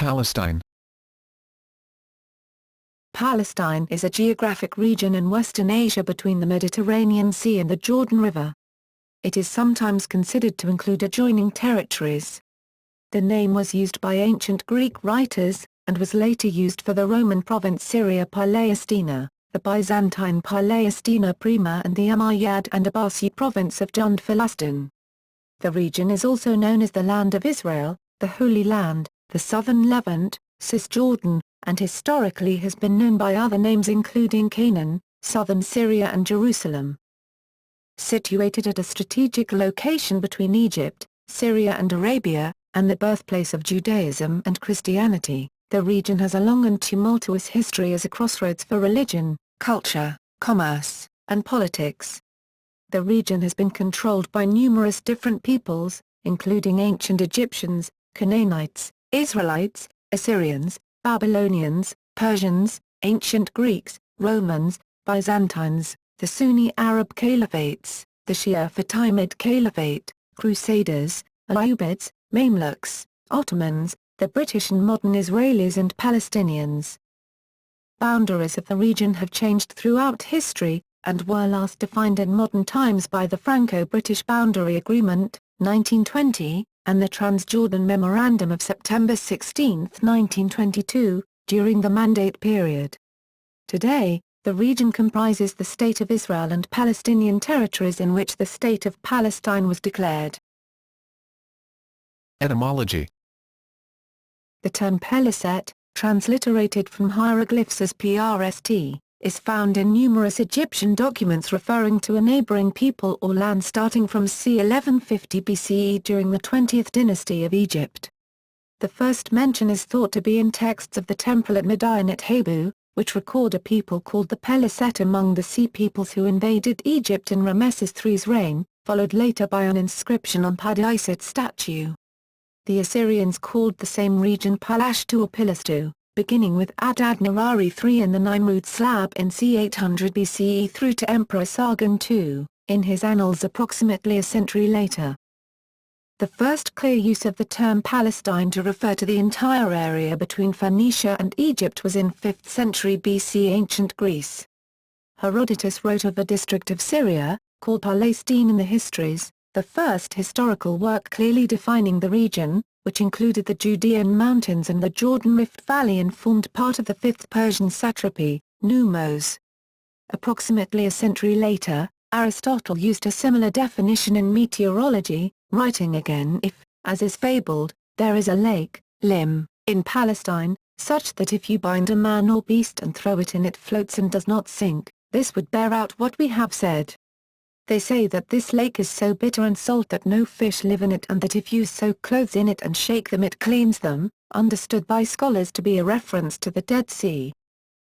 Palestine? Palestine is a geographic region in Western Asia between the Mediterranean Sea and the Jordan River. It is sometimes considered to include adjoining territories. The name was used by ancient Greek writers, and was later used for the Roman province Syria Palaestina, the Byzantine Palaestina Prima and the Umayyad and Abbasid province of Jund Filastin. The region is also known as the Land of Israel, the Holy Land, the Southern Levant, Cisjordan, and historically has been known by other names including Canaan, southern Syria and Jerusalem. Situated at a strategic location between Egypt, Syria and Arabia, and the birthplace of Judaism and Christianity, the region has a long and tumultuous history as a crossroads for religion, culture, commerce, and politics. The region has been controlled by numerous different peoples, including ancient Egyptians, Canaanites, Israelites, Assyrians, Babylonians, Persians, ancient Greeks, Romans, Byzantines, the Sunni Arab Caliphates, the Shia Fatimid Caliphate, Crusaders, Ayyubids, Mamluks, Ottomans, the British and modern Israelis and Palestinians. Boundaries of the region have changed throughout history, and were last defined in modern times by the Franco-British Boundary Agreement, 1920, and the Transjordan Memorandum of September 16, 1922, during the Mandate period. Today, the region comprises the State of Israel and Palestinian territories in which the State of Palestine was declared. Etymology. The term Peliset, transliterated from hieroglyphs as PRST, is found in numerous Egyptian documents referring to a neighboring people or land starting from c. 1150 BCE during the 20th dynasty of Egypt. The first mention is thought to be in texts of the temple at Medinet Habu, which record a people called the Peliset among the Sea peoples who invaded Egypt in Ramesses III's reign, followed later by an inscription on Padisit's statue. The Assyrians called the same region Palashtu or Pilastu, beginning with Adad-nirari III in the Nimrud slab in c. 800 BCE through to Emperor Sargon II, in his annals approximately a century later. The first clear use of the term Palestine to refer to the entire area between Phoenicia and Egypt was in 5th century BC ancient Greece. Herodotus wrote of a district of Syria, called Palestine in the Histories, the first historical work clearly defining the region, which included the Judean mountains and the Jordan Rift Valley and formed part of the 5th Persian satrapy, Numos. Approximately a century later, Aristotle used a similar definition in meteorology, writing again if, as is fabled, there is a lake, Lim, in Palestine, such that if you bind a man or beast and throw it in it floats and does not sink, this would bear out what we have said. They say that this lake is so bitter and salt that no fish live in it and that if you sew clothes in it and shake them it cleans them, understood by scholars to be a reference to the Dead Sea.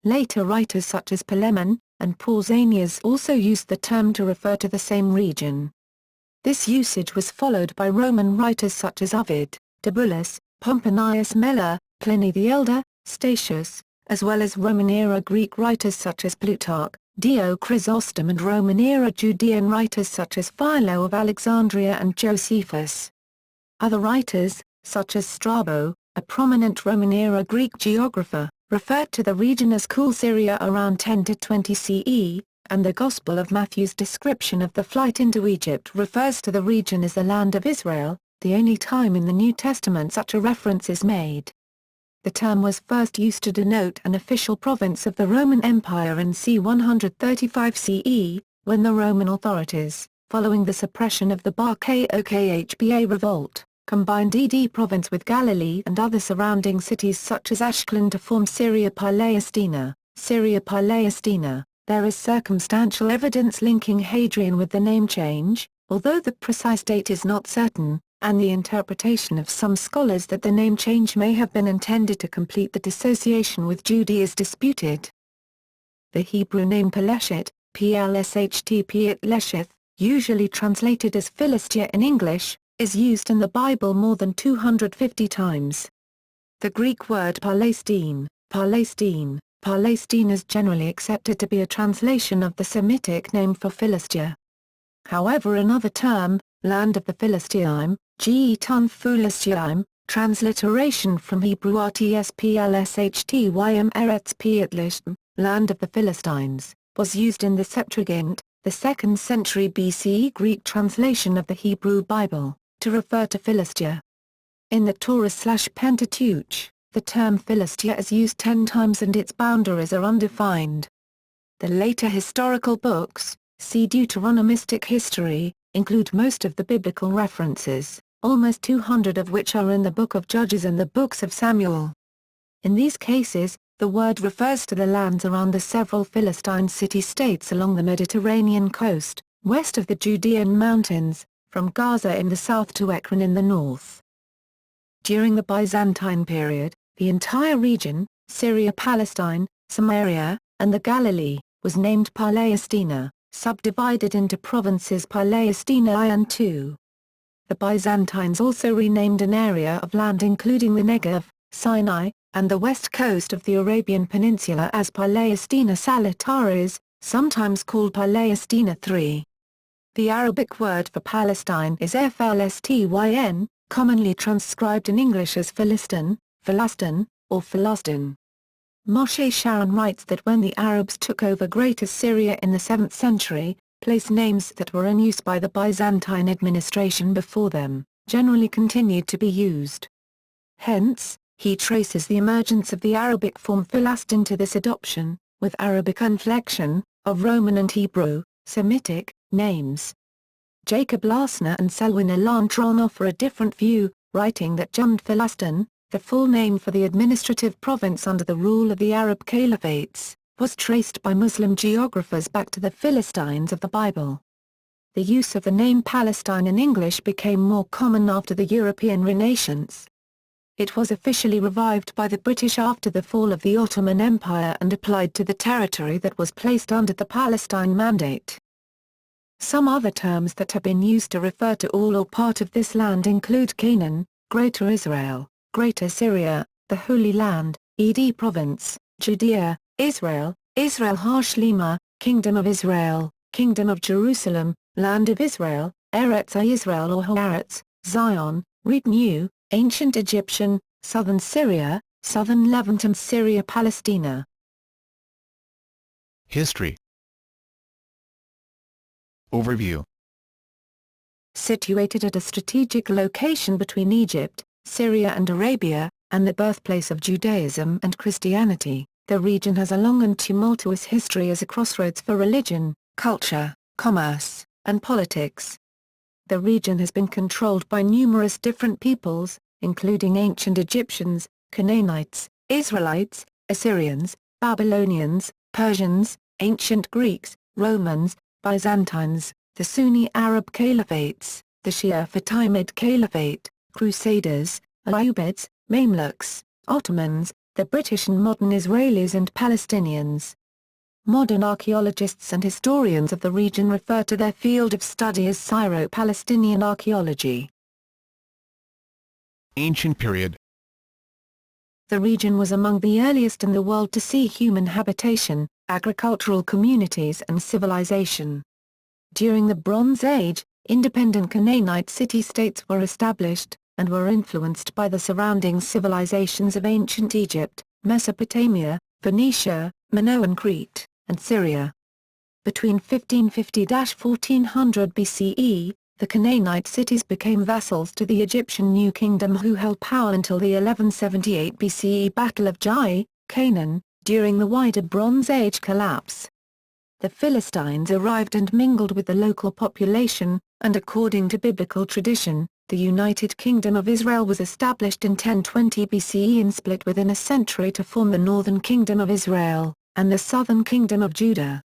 Later writers such as Palemon and Pausanias also used the term to refer to the same region. This usage was followed by Roman writers such as Ovid, Tibullus, Pomponius Mela, Pliny the Elder, Statius, as well as Roman-era Greek writers such as Plutarch, Dio Chrysostom and Roman-era Judean writers such as Philo of Alexandria and Josephus. Other writers, such as Strabo, a prominent Roman-era Greek geographer, referred to the region as Cool Syria around 10 to 20 CE, and the Gospel of Matthew's description of the flight into Egypt refers to the region as the Land of Israel, the only time in the New Testament such a reference is made. The term was first used to denote an official province of the Roman Empire in c. 135 CE, when the Roman authorities, following the suppression of the Bar Kokhba revolt, combined Ed province with Galilee and other surrounding cities such as Ashkelon to form Syria Palaestina, Syria Palaestina. There is circumstantial evidence linking Hadrian with the name change, although the precise date is not certain, and the interpretation of some scholars that the name change may have been intended to complete the dissociation with Judah is disputed. The Hebrew name Peleshet, Plsht usually translated as Philistia in English, is used in the Bible more than 250 times. The Greek word Palestine, Palestine is generally accepted to be a translation of the Semitic name for Philistia. However, another term, Land of the Philistine, Geton Philistia, Transliteration from Hebrew Rtsplshtym Eretz Piatlishm, land of the Philistines, was used in the Septuagint, the 2nd century BCE Greek translation of the Hebrew Bible, to refer to Philistia. In the Torah/Pentateuch, the term Philistia is used 10 times and its boundaries are undefined. The later historical books, see Deuteronomistic history, include most of the biblical references, almost 200 of which are in the Book of Judges and the books of Samuel. In these cases, the word refers to the lands around the several Philistine city-states along the Mediterranean coast, west of the Judean mountains, from Gaza in the south to Ekron in the north. During the Byzantine period, the entire region, Syria Palestine, Samaria, and the Galilee, was named Palaestina, subdivided into provinces Palaestina I and II. The Byzantines also renamed an area of land including the Negev, Sinai, and the west coast of the Arabian Peninsula as Palaestina Salataris, sometimes called Palaestina III. The Arabic word for Palestine is Flstyn, commonly transcribed in English as Filistin, Filastin, or Filastin. Moshe Sharon writes that when the Arabs took over Greater Syria in the 7th century, place names that were in use by the Byzantine administration before them, generally continued to be used. Hence, he traces the emergence of the Arabic form Filastin to this adoption, with Arabic inflection, of Roman and Hebrew, Semitic, names. Jacob Lasner and Selwyn Elantron offer a different view, writing that Jund Filastin, the full name for the administrative province under the rule of the Arab caliphates, was traced by Muslim geographers back to the Philistines of the Bible. The use of the name Palestine in English became more common after the European Renaissance. It was officially revived by the British after the fall of the Ottoman Empire and applied to the territory that was placed under the Palestine Mandate. Some other terms that have been used to refer to all or part of this land include Canaan, Greater Israel, Greater Syria, the Holy Land, Ed Province, Judea, Israel, Israel Hashlima, Kingdom of Israel, Kingdom of Jerusalem, Land of Israel, Eretz Israel or Haaretz, Zion, Renew, Ancient Egyptian, Southern Syria, Southern Levant and Syria Palaestina. History. Overview. Situated at a strategic location between Egypt, Syria and Arabia, and the birthplace of Judaism and Christianity, the region has a long and tumultuous history as a crossroads for religion, culture, commerce, and politics. The region has been controlled by numerous different peoples, including ancient Egyptians, Canaanites, Israelites, Assyrians, Babylonians, Persians, ancient Greeks, Romans, Byzantines, the Sunni Arab Caliphates, the Shia Fatimid Caliphate, Crusaders, Ayyubids, Mamluks, Ottomans, the British and modern Israelis and Palestinians. Modern archaeologists and historians of the region refer to their field of study as Syro-Palestinian archaeology. Ancient period. The region was among the earliest in the world to see human habitation, agricultural communities and civilization. During the Bronze Age, independent Canaanite city-states were established, and were influenced by the surrounding civilizations of ancient Egypt, Mesopotamia, Phoenicia, Minoan Crete, and Syria. Between 1550–1400 BCE, the Canaanite cities became vassals to the Egyptian New Kingdom who held power until the 1178 BCE Battle of Jai, Canaan, during the wider Bronze Age collapse. The Philistines arrived and mingled with the local population, and according to biblical tradition, the United Kingdom of Israel was established in 1020 BCE and split within a century to form the Northern Kingdom of Israel, and the Southern Kingdom of Judah.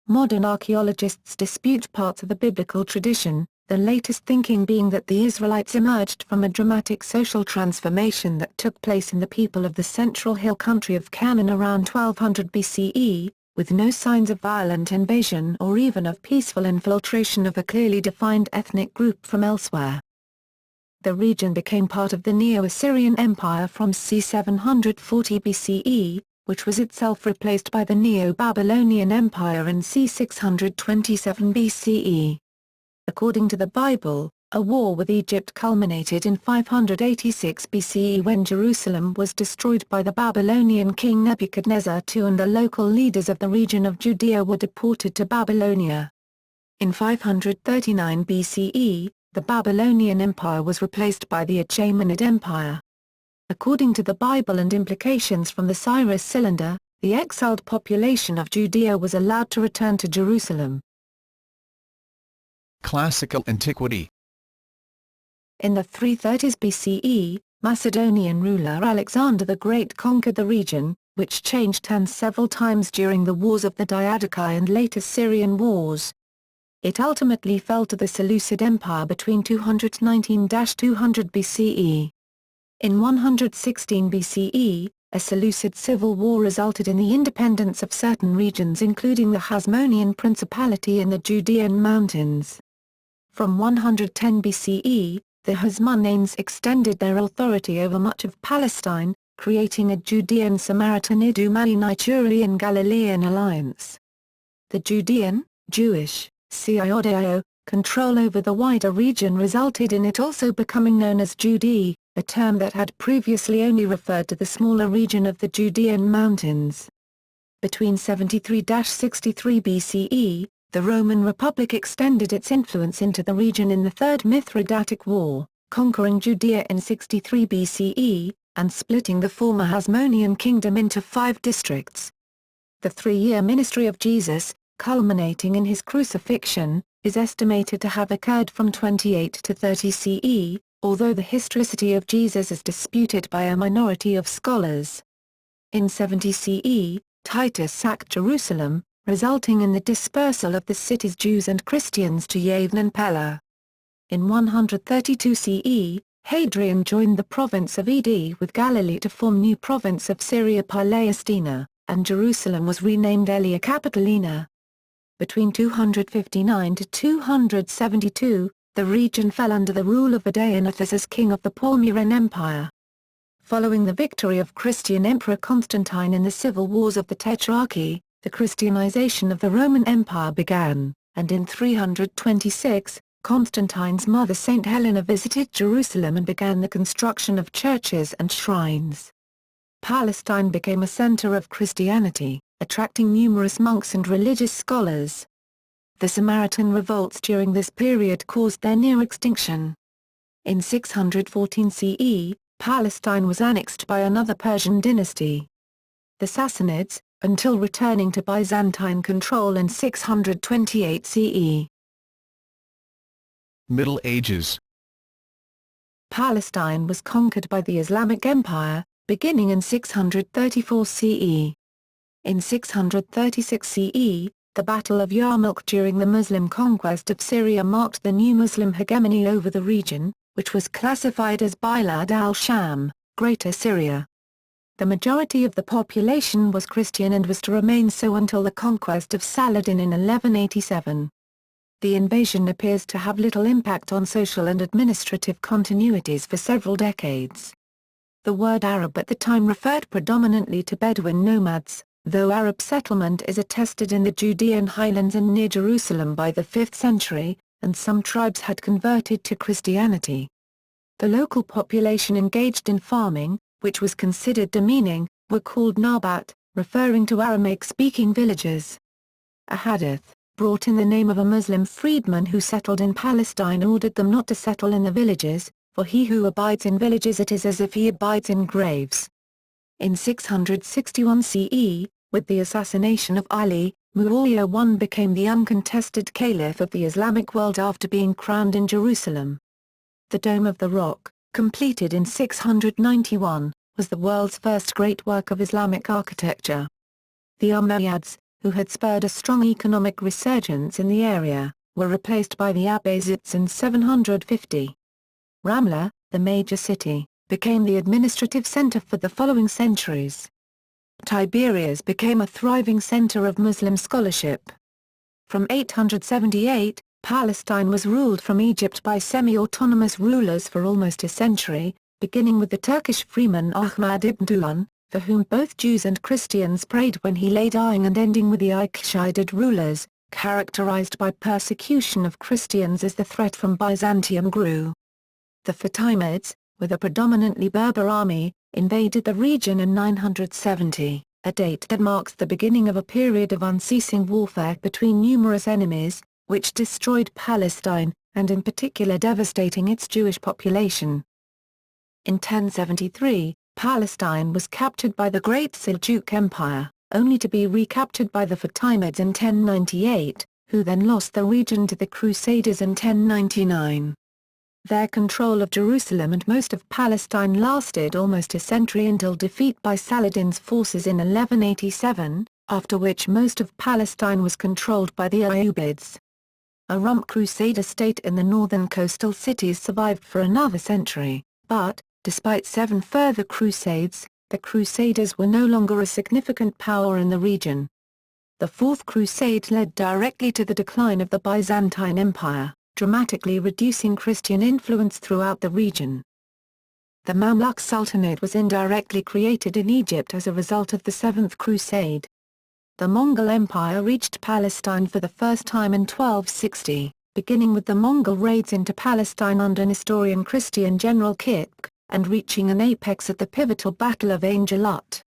Modern archaeologists dispute parts of the biblical tradition, the latest thinking being that the Israelites emerged from a dramatic social transformation that took place in the people of the central hill country of Canaan around 1200 BCE, with no signs of violent invasion or even of peaceful infiltration of a clearly defined ethnic group from elsewhere. The region became part of the Neo-Assyrian Empire from c. 740 BCE, which was itself replaced by the Neo-Babylonian Empire in c. 627 BCE. According to the Bible, A war with Egypt culminated in 586 BCE when Jerusalem was destroyed by the Babylonian king Nebuchadnezzar II, and the local leaders of the region of Judea were deported to Babylonia. In 539 BCE, the Babylonian Empire was replaced by the Achaemenid Empire. According to the Bible and implications from the Cyrus Cylinder, the exiled population of Judea was allowed to return to Jerusalem. Classical antiquity. In the 330s BCE, Macedonian ruler Alexander the Great conquered the region, which changed hands several times during the Wars of the Diadochi and later Syrian wars. It ultimately fell to the Seleucid Empire between 219–200 BCE. In 116 BCE, a Seleucid civil war resulted in the independence of certain regions, including the Hasmonean Principality in the Judean mountains. From 110 BCE, the Hasmoneans extended their authority over much of Palestine, creating a Judean-Samaritanid Umayyad Galilean alliance. The Judean, Jewish, Cisjordan control over the wider region resulted in it also becoming known as Judea, a term that had previously only referred to the smaller region of the Judean mountains. Between 73–63 BCE, the Roman Republic extended its influence into the region in the Third Mithridatic War, conquering Judea in 63 BCE, and splitting the former Hasmonean kingdom into 5 districts. The 3-year ministry of Jesus, culminating in his crucifixion, is estimated to have occurred from 28 to 30 CE, although the historicity of Jesus is disputed by a minority of scholars. In 70 CE, Titus sacked Jerusalem, resulting in the dispersal of the city's Jews and Christians to Yavne and Pella. In 132 CE, Hadrian joined the province of Edea with Galilee to form new province of Syria Palaestina, and Jerusalem was renamed Aelia Capitolina. Between 259 to 272, the region fell under the rule of Odeionetus as king of the Palmyrene Empire. Following the victory of Christian Emperor Constantine in the civil wars of the Tetrarchy, the Christianization of the Roman Empire began, and in 326, Constantine's mother Saint Helena visited Jerusalem and began the construction of churches and shrines. Palestine became a center of Christianity, attracting numerous monks and religious scholars. The Samaritan revolts during this period caused their near extinction. In 614 CE, Palestine was annexed by another Persian dynasty, the Sassanids, until returning to Byzantine control in 628 CE. Middle Ages. Palestine was conquered by the Islamic Empire, beginning in 634 CE. In 636 CE, the Battle of Yarmouk during the Muslim conquest of Syria marked the new Muslim hegemony over the region, which was classified as Bilad al-Sham, Greater Syria. The majority of the population was Christian and was to remain so until the conquest of Saladin in 1187. The invasion appears to have little impact on social and administrative continuities for several decades. The word Arab at the time referred predominantly to Bedouin nomads, though Arab settlement is attested in the Judean highlands and near Jerusalem by the 5th century, and some tribes had converted to Christianity. The local population engaged in farming, which was considered demeaning, were called Nabat, referring to Aramaic-speaking villagers. A hadith, brought in the name of a Muslim freedman who settled in Palestine, ordered them not to settle in the villages, for he who abides in villages it is as if he abides in graves. In 661 CE, with the assassination of Ali, Muawiyah I became the uncontested caliph of the Islamic world after being crowned in Jerusalem. The Dome of the Rock, completed in 691, was the world's first great work of Islamic architecture. The Umayyads, who had spurred a strong economic resurgence in the area, were replaced by the Abbasids in 750. Ramla, the major city, became the administrative center for the following centuries. Tiberias became a thriving center of Muslim scholarship. From 878, Palestine was ruled from Egypt by semi-autonomous rulers for almost a century, beginning with the Turkish freeman Ahmad ibn Tulan, for whom both Jews and Christians prayed when he lay dying, and ending with the Akhshidid rulers, characterized by persecution of Christians as the threat from Byzantium grew. The Fatimids, with a predominantly Berber army, invaded the region in 970, a date that marks the beginning of a period of unceasing warfare between numerous enemies, which destroyed Palestine, and in particular devastating its Jewish population. In 1073, Palestine was captured by the Great Seljuk Empire, only to be recaptured by the Fatimids in 1098, who then lost the region to the Crusaders in 1099. Their control of Jerusalem and most of Palestine lasted almost a century until defeat by Saladin's forces in 1187, after which most of Palestine was controlled by the Ayyubids. A rump Crusader state in the northern coastal cities survived for another century, but, despite 7 further crusades, the Crusaders were no longer a significant power in the region. The Fourth Crusade led directly to the decline of the Byzantine Empire, dramatically reducing Christian influence throughout the region. The Mamluk Sultanate was indirectly created in Egypt as a result of the Seventh Crusade. The Mongol Empire reached Palestine for the first time in 1260, beginning with the Mongol raids into Palestine under Nestorian Christian General Kitk, and reaching an apex at the pivotal Battle of Ain Jalut.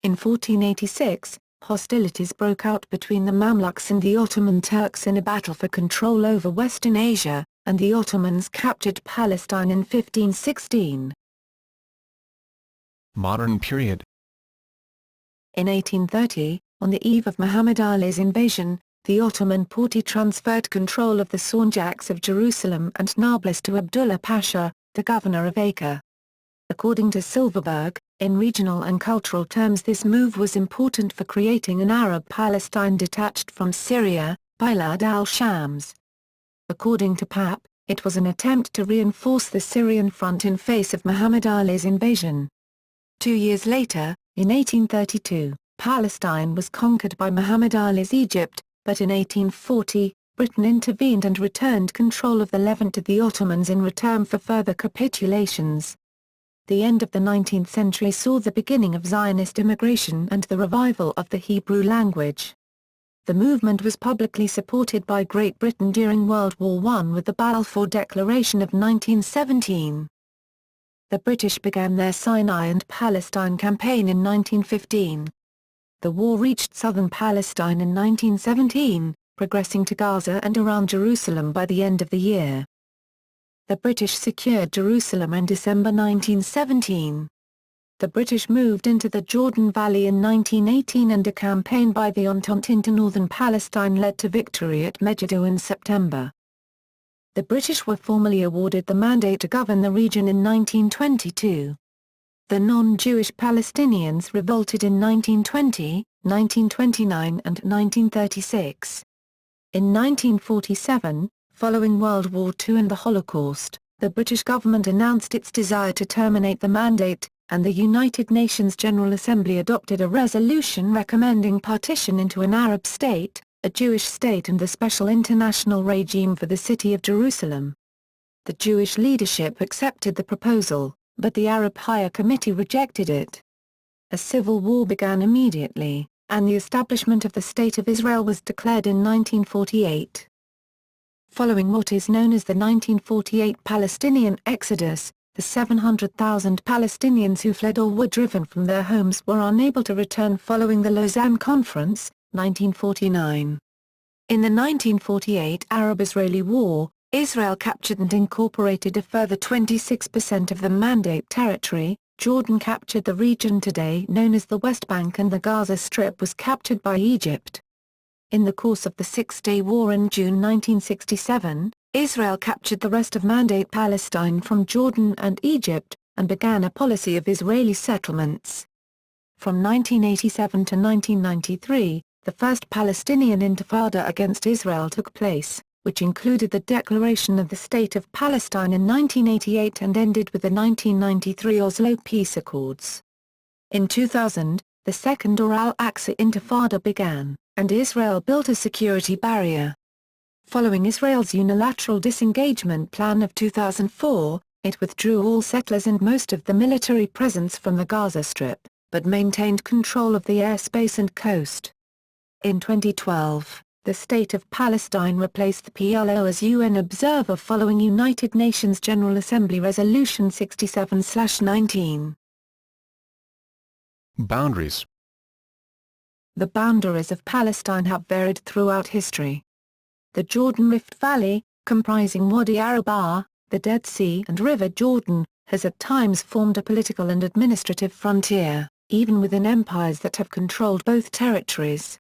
In 1486, hostilities broke out between the Mamluks and the Ottoman Turks in a battle for control over Western Asia, and the Ottomans captured Palestine in 1516. Modern period. In 1830, on the eve of Muhammad Ali's invasion, the Ottoman Porte transferred control of the Sanjaks of Jerusalem and Nablus to Abdullah Pasha, the governor of Acre. According to Silverberg, in regional and cultural terms this move was important for creating an Arab Palestine detached from Syria, Bilad al-Shams. According to Papp, it was an attempt to reinforce the Syrian front in face of Muhammad Ali's invasion. 2 years later, in 1832, Palestine was conquered by Muhammad Ali's Egypt, but in 1840, Britain intervened and returned control of the Levant to the Ottomans in return for further capitulations. The end of the 19th century saw the beginning of Zionist immigration and the revival of the Hebrew language. The movement was publicly supported by Great Britain during World War I with the Balfour Declaration of 1917. The British began their Sinai and Palestine campaign in 1915. The war reached southern Palestine in 1917, progressing to Gaza and around Jerusalem by the end of the year. The British secured Jerusalem in December 1917. The British moved into the Jordan Valley in 1918 and a campaign by the Entente into northern Palestine led to victory at Megiddo in September. The British were formally awarded the mandate to govern the region in 1922. The non-Jewish Palestinians revolted in 1920, 1929 and 1936. In 1947, following World War II and the Holocaust, the British government announced its desire to terminate the mandate, and the United Nations General Assembly adopted a resolution recommending partition into an Arab state, a Jewish state and the special international regime for the city of Jerusalem. The Jewish leadership accepted the proposal, but the Arab Higher Committee rejected it. A civil war began immediately, and the establishment of the State of Israel was declared in 1948. Following what is known as the 1948 Palestinian Exodus, the 700,000 Palestinians who fled or were driven from their homes were unable to return following the Lausanne Conference, 1949. In the 1948 Arab-Israeli War, Israel captured and incorporated a further 26% of the Mandate territory. Jordan captured the region today known as the West Bank and the Gaza Strip was captured by Egypt. In the course of the Six-Day War in June 1967, Israel captured the rest of Mandate Palestine from Jordan and Egypt, and began a policy of Israeli settlements. From 1987 to 1993, the first Palestinian Intifada against Israel took place, which included the declaration of the State of Palestine in 1988 and ended with the 1993 Oslo Peace Accords. In 2000, the Second or Al-Aqsa Intifada began, and Israel built a security barrier. Following Israel's unilateral disengagement plan of 2004, it withdrew all settlers and most of the military presence from the Gaza Strip, but maintained control of the airspace and coast. In 2012, The State of Palestine replaced the PLO as UN observer following United Nations General Assembly Resolution 67/19. Boundaries. The boundaries of Palestine have varied throughout history. The Jordan Rift Valley, comprising Wadi Araba, the Dead Sea and River Jordan, has at times formed a political and administrative frontier, even within empires that have controlled both territories.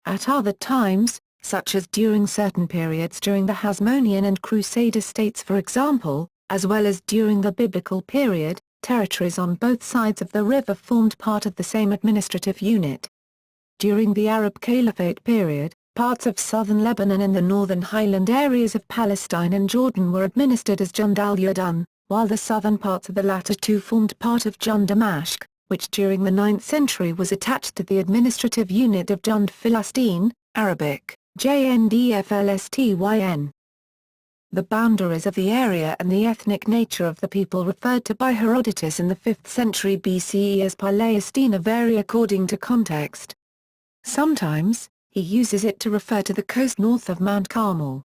At other times, such as during certain periods during the Hasmonean and Crusader states for example, as well as during the Biblical period, territories on both sides of the river formed part of the same administrative unit. During the Arab Caliphate period, parts of southern Lebanon and the northern highland areas of Palestine and Jordan were administered as Jund al-Yadun, while the southern parts of the latter two formed part of Jund Damashq, which during the 9th century was attached to the administrative unit of Jund Filastin, Arabic, Jndflstyn. The boundaries of the area and the ethnic nature of the people referred to by Herodotus in the 5th century BCE as Palaestina vary according to context. Sometimes, he uses it to refer to the coast north of Mount Carmel.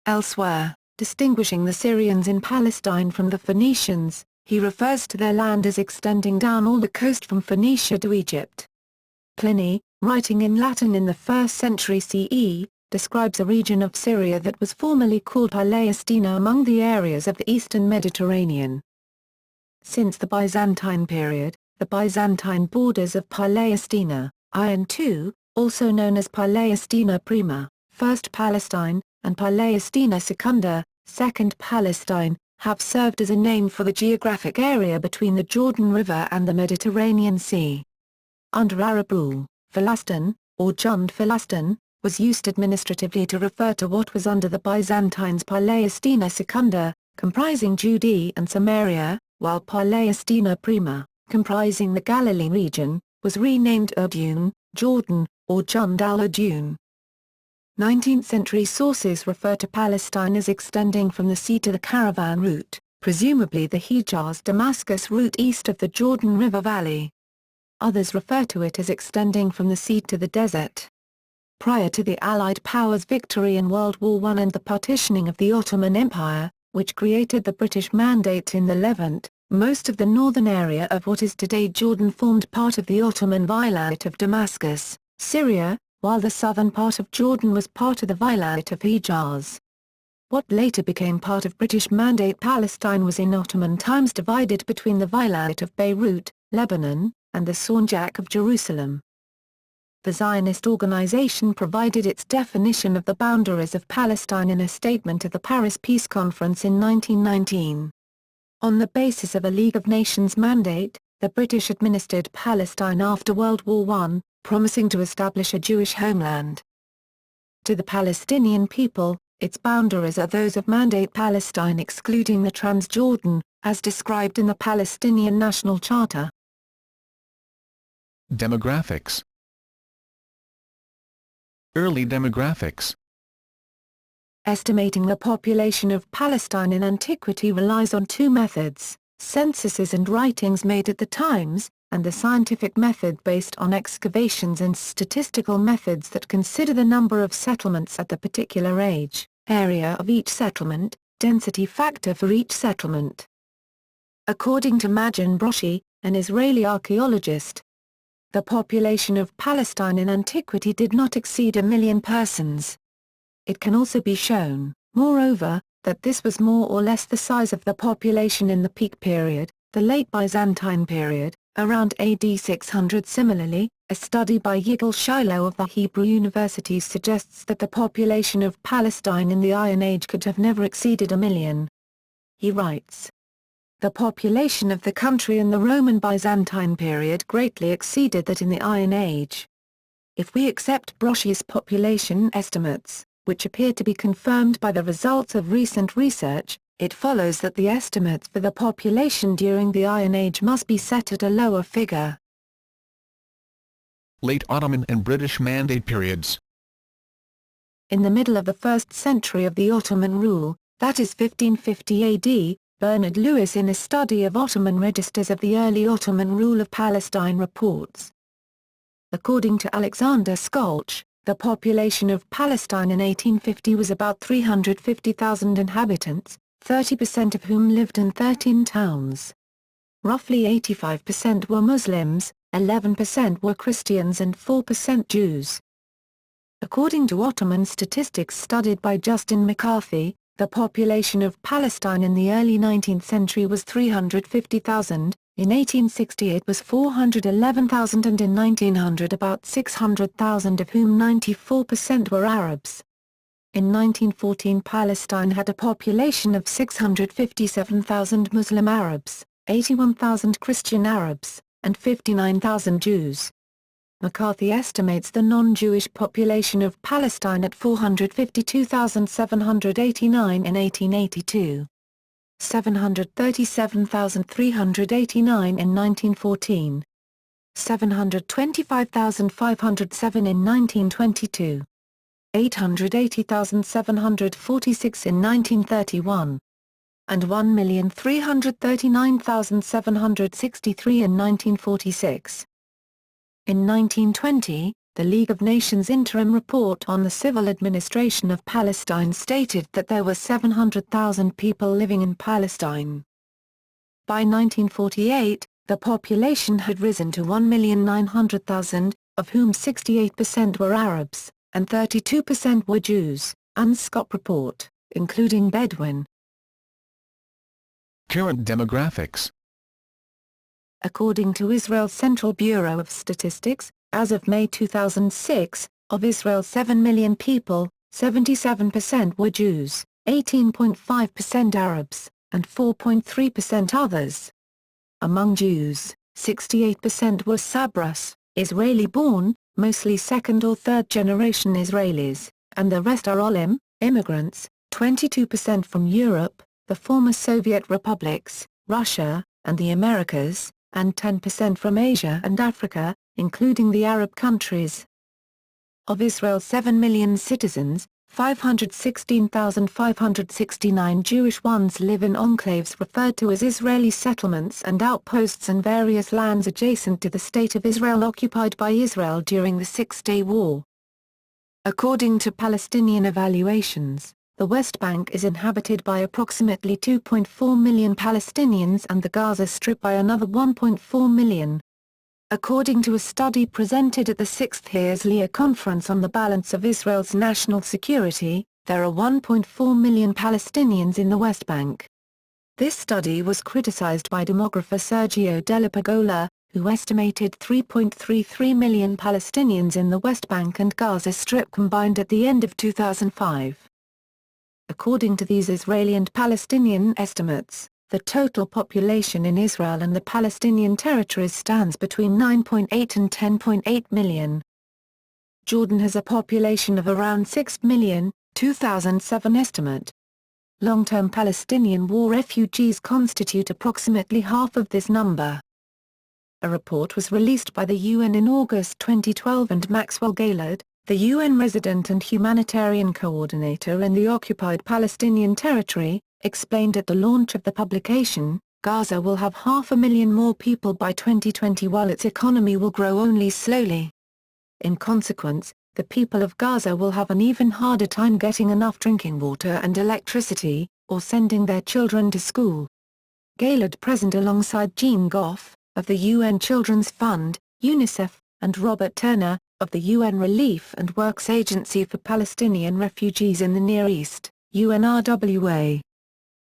Elsewhere, distinguishing the Syrians in Palestine from the Phoenicians, he refers to their land as extending down all the coast from Phoenicia to Egypt. Pliny, writing in Latin in the 1st century CE, describes a region of Syria that was formerly called Palaestina among the areas of the eastern Mediterranean. Since the Byzantine period, the Byzantine borders of Palaestina, II, also known as Palaestina Prima, First Palestine, and Palaestina Secunda, Second Palestine, have served as a name for the geographic area between the Jordan River and the Mediterranean Sea. Under Arab rule, Filastin, or Jund Filastin, was used administratively to refer to what was under the Byzantines Palaestina Secunda, comprising Judea and Samaria, while Palaestina Prima, comprising the Galilee region, was renamed Urdun, Jordan, or Jund al-Urdun. 19th-century sources refer to Palestine as extending from the sea to the caravan route, presumably the Hejaz-Damascus route east of the Jordan River Valley. Others refer to it as extending from the sea to the desert. Prior to the Allied powers' victory in World War I and the partitioning of the Ottoman Empire, which created the British Mandate in the Levant, most of the northern area of what is today Jordan formed part of the Ottoman Vilayet of Damascus, Syria, while the southern part of Jordan was part of the Vilayet of Hejaz. What later became part of British Mandate Palestine was in Ottoman times divided between the Vilayet of Beirut, Lebanon, and the Sanjak of Jerusalem. The Zionist organization provided its definition of the boundaries of Palestine in a statement at the Paris Peace Conference in 1919. On the basis of a League of Nations mandate, the British administered Palestine after World War I, promising to establish a Jewish homeland. To the Palestinian people, its boundaries are those of Mandate Palestine excluding the Transjordan, as described in the Palestinian National Charter. Demographics. Early demographics. Estimating the population of Palestine in antiquity relies on two methods, censuses and writings made at the times, and the scientific method based on excavations and statistical methods that consider the number of settlements at the particular age, area of each settlement, density factor for each settlement. According to Majan Broshi, an Israeli archaeologist, the population of Palestine in antiquity did not exceed 1 million persons. It can also be shown, moreover, that this was more or less the size of the population in the peak period, the late Byzantine period, around AD 600. Similarly, a study by Yigal Shiloh of the Hebrew University suggests that the population of Palestine in the Iron Age could have never exceeded 1 million. He writes, "The population of the country in the Roman-Byzantine period greatly exceeded that in the Iron Age. If we accept Broshi's population estimates, which appear to be confirmed by the results of recent research, it follows that the estimates for the population during the Iron Age must be set at a lower figure." Late Ottoman and British Mandate periods. In the middle of the 1st century of the Ottoman rule, that is 1550 AD, Bernard Lewis in a study of Ottoman registers of the early Ottoman rule of Palestine reports. According to Alexander Skolch, the population of Palestine in 1850 was about 350,000 inhabitants, 30% of whom lived in 13 towns. Roughly 85% were Muslims, 11% were Christians and 4% Jews. According to Ottoman statistics studied by Justin McCarthy, the population of Palestine in the early 19th century was 350,000, in 1860 it was 411,000 and in 1900 about 600,000 of whom 94% were Arabs. In 1914 Palestine had a population of 657,000 Muslim Arabs, 81,000 Christian Arabs, and 59,000 Jews. McCarthy estimates the non-Jewish population of Palestine at 452,789 in 1882. 737,389 in 1914. 725,507 in 1922. 880,746 in 1931. And 1,339,763 in 1946. In 1920, the League of Nations Interim Report on the Civil Administration of Palestine stated that there were 700,000 people living in Palestine. By 1948, the population had risen to 1,900,000, of whom 68% were Arabs, and 32% were Jews, UNSCOP report, including Bedouin. Current demographics. According to Israel's Central Bureau of Statistics, as of May 2006, of Israel's 7 million people, 77% were Jews, 18.5% Arabs, and 4.3% others. Among Jews, 68% were Sabrus, Israeli-born, mostly second or third generation Israelis, and the rest are Olim, immigrants, 22% from Europe, the former Soviet republics, Russia, and the Americas, and 10% from Asia and Africa, including the Arab countries. Of Israel's 7 million citizens, 516,569 Jewish ones live in enclaves referred to as Israeli settlements and outposts and various lands adjacent to the State of Israel occupied by Israel during the Six-Day War. According to Palestinian evaluations, the West Bank is inhabited by approximately 2.4 million Palestinians and the Gaza Strip by another 1.4 million. According to a study presented at the 6th Herzliya Conference on the Balance of Israel's National Security, there are 1.4 million Palestinians in the West Bank. This study was criticized by demographer Sergio Della Pagola, who estimated 3.33 million Palestinians in the West Bank and Gaza Strip combined at the end of 2005. According to these Israeli and Palestinian estimates, the total population in Israel and the Palestinian territories stands between 9.8 and 10.8 million. Jordan has a population of around 6 million, 2007 estimate. Long-term Palestinian war refugees constitute approximately half of this number. A report was released by the UN in August 2012 and Maxwell Gaylord, the UN resident and humanitarian coordinator in the occupied Palestinian territory, explained at the launch of the publication, Gaza will have 500,000 more people by 2020 while its economy will grow only slowly. In consequence, the people of Gaza will have an even harder time getting enough drinking water and electricity, or sending their children to school. Gaylord present alongside Jean Goff, of the UN Children's Fund, UNICEF, and Robert Turner, of the UN Relief and Works Agency for Palestinian Refugees in the Near East, UNRWA.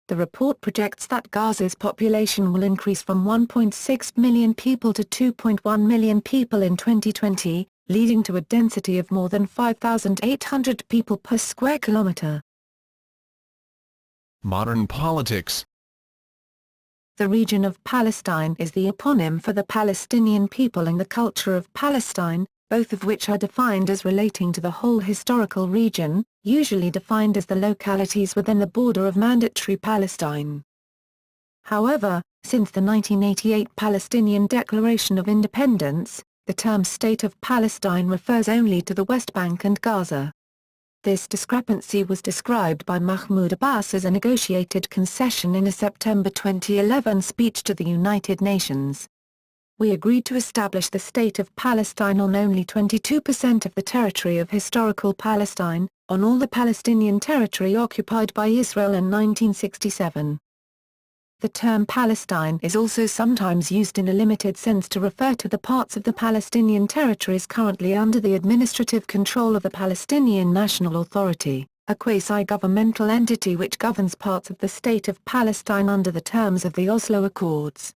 The report projects that Gaza's population will increase from 1.6 million people to 2.1 million people in 2020, leading to a density of more than 5,800 people per square kilometer. Modern politics. The region of Palestine is the eponym for the Palestinian people and the culture of Palestine, both of which are defined as relating to the whole historical region, usually defined as the localities within the border of Mandatory Palestine. However, since the 1988 Palestinian Declaration of Independence, the term State of Palestine refers only to the West Bank and Gaza. This discrepancy was described by Mahmoud Abbas as a negotiated concession in a September 2011 speech to the United Nations. We agreed to establish the State of Palestine on only 22% of the territory of historical Palestine, on all the Palestinian territory occupied by Israel in 1967. The term Palestine is also sometimes used in a limited sense to refer to the parts of the Palestinian territories currently under the administrative control of the Palestinian National Authority, a quasi-governmental entity which governs parts of the State of Palestine under the terms of the Oslo Accords.